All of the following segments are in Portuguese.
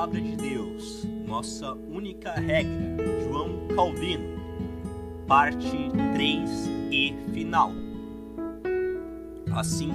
Palavra de Deus, nossa única regra, João Calvino, parte 3 e final. Assim,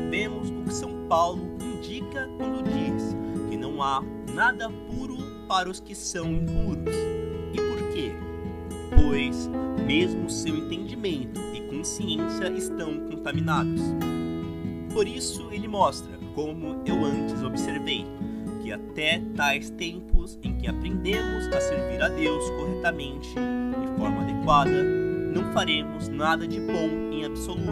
vemos o que São Paulo indica quando diz que não há nada puro para os que são impuros. E por quê? Pois mesmo seu entendimento e consciência estão contaminados. Por isso ele mostra, como eu antes observei, que até tais tempos em que aprendemos a servir a Deus corretamente, de forma adequada, não faremos nada de bom em absoluto,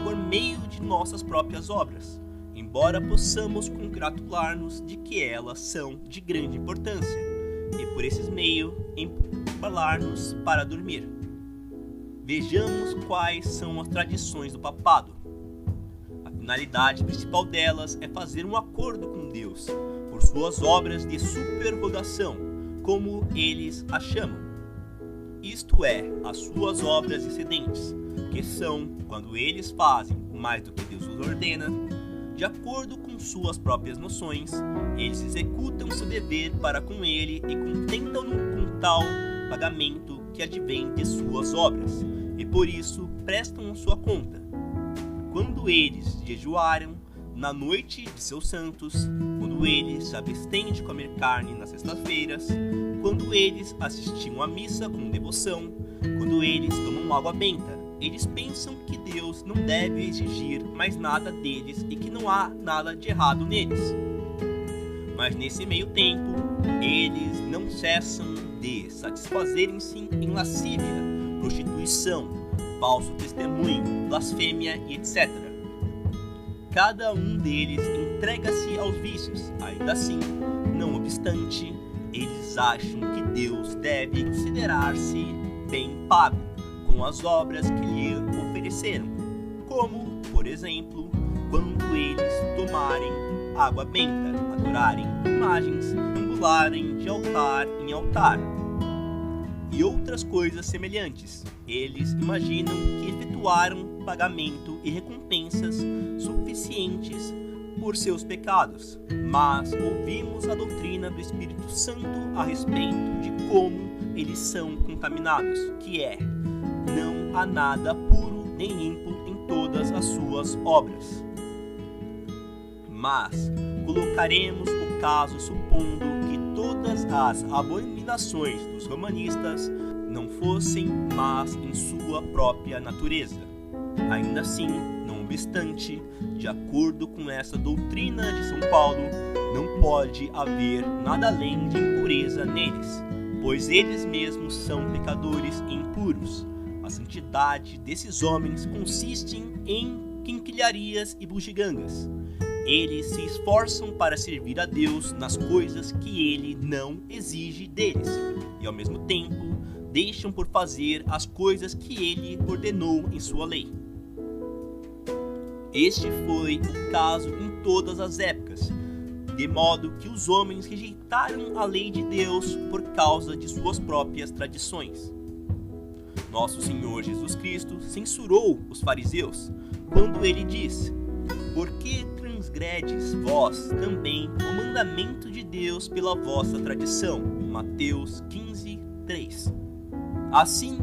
por meio de nossas próprias obras, embora possamos congratular-nos de que elas são de grande importância, e por esses meios embalar-nos para dormir. Vejamos quais são as tradições do papado. A finalidade principal delas é fazer um acordo com Deus, por suas obras de superrogação, como eles a chamam. Isto é, as suas obras excedentes, que são, quando eles fazem mais do que Deus os ordena, de acordo com suas próprias noções, eles executam seu dever para com ele e contentam-no com tal pagamento que advém de suas obras, e por isso prestam sua conta. Quando eles jejuaram na noite de seus santos, quando eles se abstêm de comer carne nas sextas-feiras, quando eles assistiam à missa com devoção, quando eles tomam água benta, eles pensam que Deus não deve exigir mais nada deles e que não há nada de errado neles. Mas nesse meio tempo, eles não cessam de satisfazerem-se em lascívia, prostituição, falso testemunho, blasfêmia e etc. Cada um deles entrega-se aos vícios, ainda assim, não obstante, eles acham que Deus deve considerar-se bem pago com as obras que lhe ofereceram, como, por exemplo, quando eles tomarem água benta, adorarem imagens, ambularem de altar em altar, e outras coisas semelhantes. Eles imaginam que efetuaram pagamento e recompensas suficientes por seus pecados, mas ouvimos a doutrina do Espírito Santo a respeito de como eles são contaminados, que é: não há nada puro nem limpo em todas as suas obras. Mas colocaremos o caso supondo que todas as abominações dos romanistas não fossem más em sua própria natureza. Ainda assim, não obstante, de acordo com essa doutrina de São Paulo, não pode haver nada além de impureza neles, pois eles mesmos são pecadores e impuros. A santidade desses homens consiste em quinquilharias e bugigangas. Eles se esforçam para servir a Deus nas coisas que Ele não exige deles, e ao mesmo tempo deixam por fazer as coisas que Ele ordenou em sua lei. Este foi o caso em todas as épocas, de modo que os homens rejeitaram a lei de Deus por causa de suas próprias tradições. Nosso Senhor Jesus Cristo censurou os fariseus quando ele disse: por que transgredes vós também o mandamento de Deus pela vossa tradição? Mateus 15, 3. Assim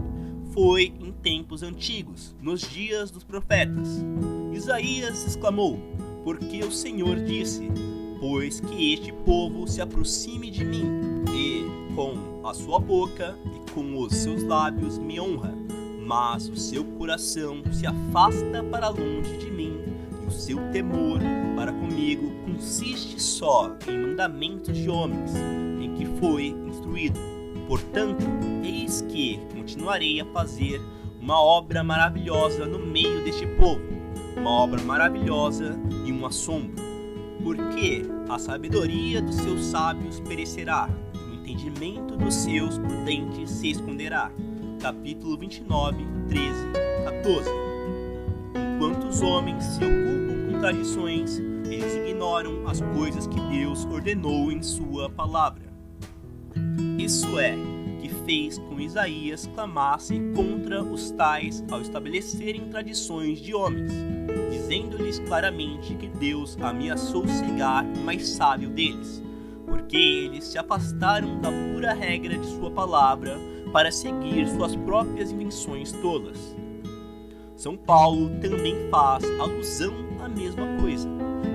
foi em tempos antigos, nos dias dos profetas. Isaías exclamou: porque o Senhor disse: pois que este povo se aproxime de mim, e com a sua boca e com os seus lábios me honra, mas o seu coração se afasta para longe de mim, e o seu temor para comigo consiste só em mandamentos de homens, em que foi instruído. Portanto, eis que continuarei a fazer uma obra maravilhosa no meio deste povo, uma obra maravilhosa e um assombro, porque a sabedoria dos seus sábios perecerá, e o entendimento dos seus prudentes se esconderá. Capítulo 29, 13, 14. Enquanto os homens se ocupam com tradições, eles ignoram as coisas que Deus ordenou em sua palavra. Isso é, que fez com Isaías clamasse contra os tais ao estabelecerem tradições de homens, dizendo-lhes claramente que Deus ameaçou cegar o mais sábio deles, porque eles se afastaram da pura regra de sua palavra para seguir suas próprias invenções tolas. São Paulo também faz alusão à mesma coisa,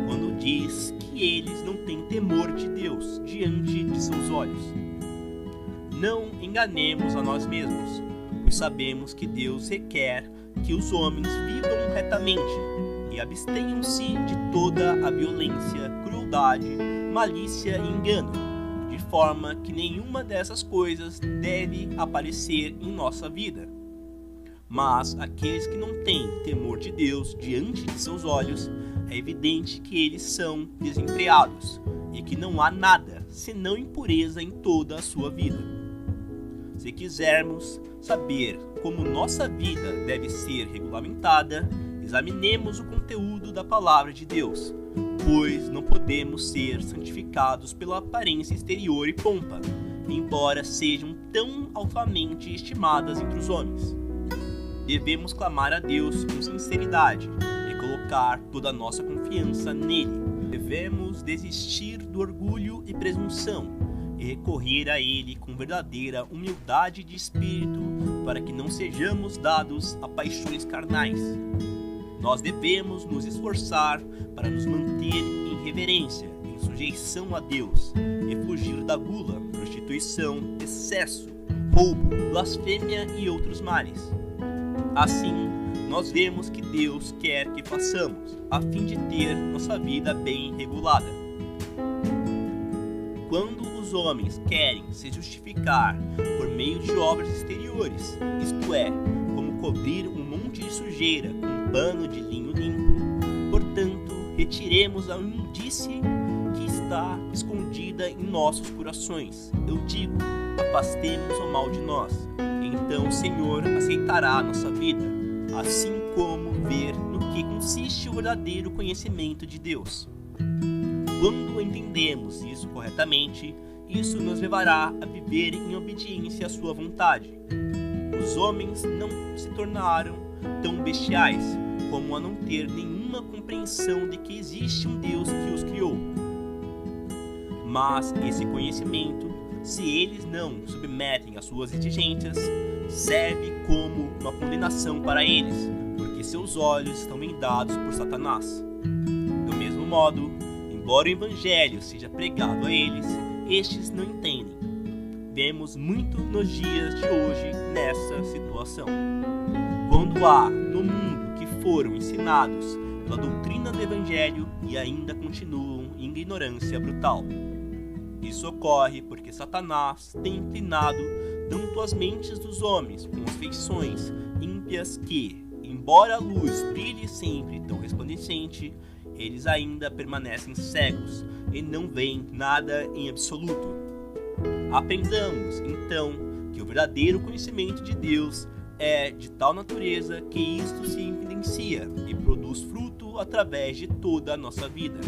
quando diz que eles não têm temor de Deus diante de seus olhos. Não enganemos a nós mesmos, pois sabemos que Deus requer que os homens vivam retamente e abstenham-se de toda a violência, crueldade, malícia e engano, de forma que nenhuma dessas coisas deve aparecer em nossa vida. Mas aqueles que não têm temor de Deus diante de seus olhos, é evidente que eles são desenfreados e que não há nada senão impureza em toda a sua vida. Se quisermos saber como nossa vida deve ser regulamentada, examinemos o conteúdo da palavra de Deus, pois não podemos ser santificados pela aparência exterior e pompa, embora sejam tão altamente estimadas entre os homens. Devemos clamar a Deus com sinceridade e colocar toda a nossa confiança nele. Devemos desistir do orgulho e presunção e recorrer a ele com verdadeira humildade de espírito, para que não sejamos dados a paixões carnais. Nós devemos nos esforçar para nos manter em reverência, em sujeição a Deus, e fugir da gula, prostituição, excesso, roubo, blasfêmia e outros males. Assim, nós vemos que Deus quer que façamos, a fim de ter nossa vida bem regulada. Quando os homens querem se justificar por meio de obras exteriores, isto é, como cobrir um monte de sujeira com um pano de linho limpo, portanto, retiremos a imundície que está escondida em nossos corações. Eu digo, afastemos o mal de nós. Então o Senhor aceitará a nossa vida, assim como ver no que consiste o verdadeiro conhecimento de Deus. Quando entendemos isso corretamente, isso nos levará a viver em obediência à sua vontade. Os homens não se tornaram tão bestiais como a não ter nenhuma compreensão de que existe um Deus que os criou. Mas esse conhecimento, se eles não submetem às suas exigências, serve como uma condenação para eles, porque seus olhos estão vendados por Satanás. Do mesmo modo, embora o Evangelho seja pregado a eles, estes não entendem. Vemos muito nos dias de hoje nessa situação. Quando há no mundo que foram ensinados pela doutrina do Evangelho e ainda continuam em ignorância brutal. Isso ocorre porque Satanás tem inclinado tanto as mentes dos homens com as feições ímpias que, embora a luz brilhe sempre tão resplandecente, eles ainda permanecem cegos e não veem nada em absoluto. Aprendamos, então, que o verdadeiro conhecimento de Deus é de tal natureza que isto se evidencia e produz fruto através de toda a nossa vida.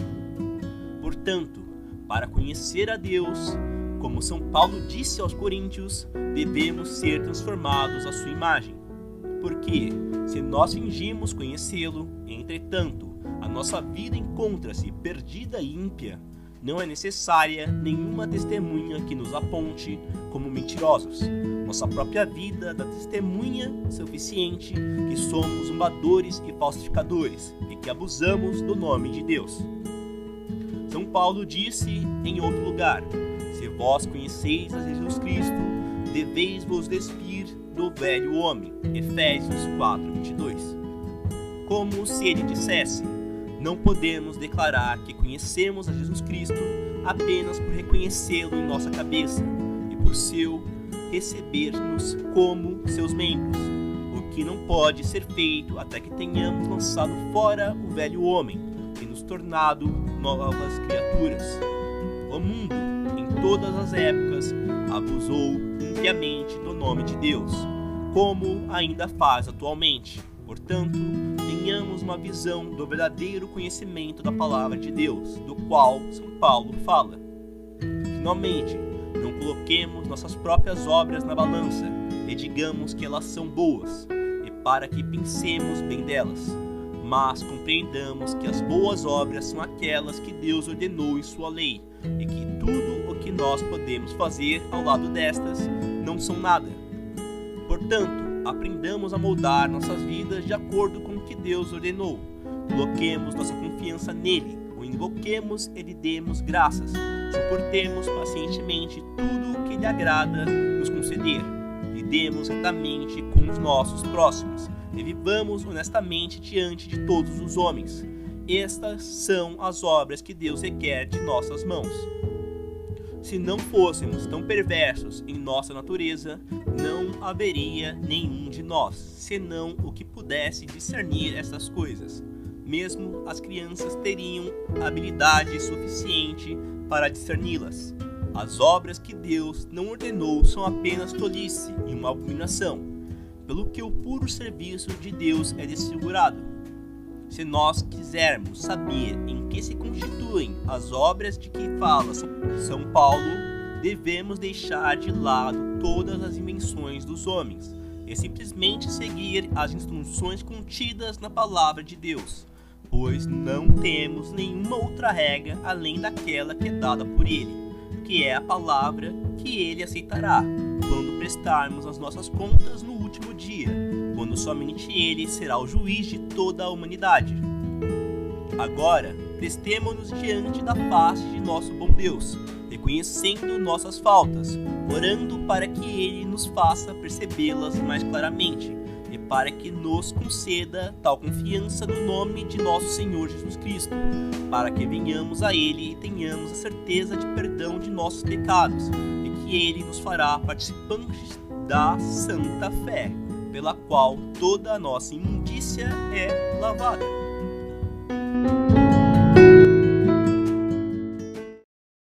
Portanto, para conhecer a Deus, como São Paulo disse aos Coríntios, devemos ser transformados à sua imagem. Porque, se nós fingimos conhecê-lo, entretanto, a nossa vida encontra-se perdida e ímpia, não é necessária nenhuma testemunha que nos aponte como mentirosos. Nossa própria vida dá testemunha suficiente que somos zombadores e falsificadores e que abusamos do nome de Deus. São Paulo disse em outro lugar: se vós conheceis a Jesus Cristo, deveis vos despir do velho homem. Efésios 4:22. Como se ele dissesse: não podemos declarar que conhecemos a Jesus Cristo apenas por reconhecê-lo em nossa cabeça e por seu receber-nos como seus membros, o que não pode ser feito até que tenhamos lançado fora o velho homem e nos tornado novas criaturas. O mundo, em todas as épocas, abusou impiamente do nome de Deus, como ainda faz atualmente. Portanto, tenhamos uma visão do verdadeiro conhecimento da palavra de Deus, do qual São Paulo fala. Finalmente, não coloquemos nossas próprias obras na balança e digamos que elas são boas, e para que pensemos bem delas, mas compreendamos que as boas obras são aquelas que Deus ordenou em sua lei, e que tudo que nós podemos fazer ao lado destas não são nada. Portanto, aprendamos a moldar nossas vidas de acordo com o que Deus ordenou. Coloquemos nossa confiança nele, o invoquemos e lhe demos graças. Suportemos pacientemente tudo o que lhe agrada nos conceder. Lidemos retamente com os nossos próximos e vivamos honestamente diante de todos os homens. Estas são as obras que Deus requer de nossas mãos. Se não fôssemos tão perversos em nossa natureza, não haveria nenhum de nós, senão o que pudesse discernir essas coisas. Mesmo as crianças teriam habilidade suficiente para discerni-las. As obras que Deus não ordenou são apenas tolice e uma abominação, pelo que o puro serviço de Deus é desfigurado. Se nós quisermos saber em que se constituem as obras de que fala São Paulo, devemos deixar de lado todas as invenções dos homens e simplesmente seguir as instruções contidas na palavra de Deus, pois não temos nenhuma outra regra além daquela que é dada por ele, que é a palavra que ele aceitará quando prestarmos as nossas contas no último dia, quando somente ele será o juiz de toda a humanidade. Agora, prestemo-nos diante da face de nosso bom Deus, reconhecendo nossas faltas, orando para que ele nos faça percebê-las mais claramente e para que nos conceda tal confiança no nome de nosso Senhor Jesus Cristo, para que venhamos a ele e tenhamos a certeza de perdão de nossos pecados e que ele nos fará participantes da santa fé, pela qual toda a nossa imundícia é lavada.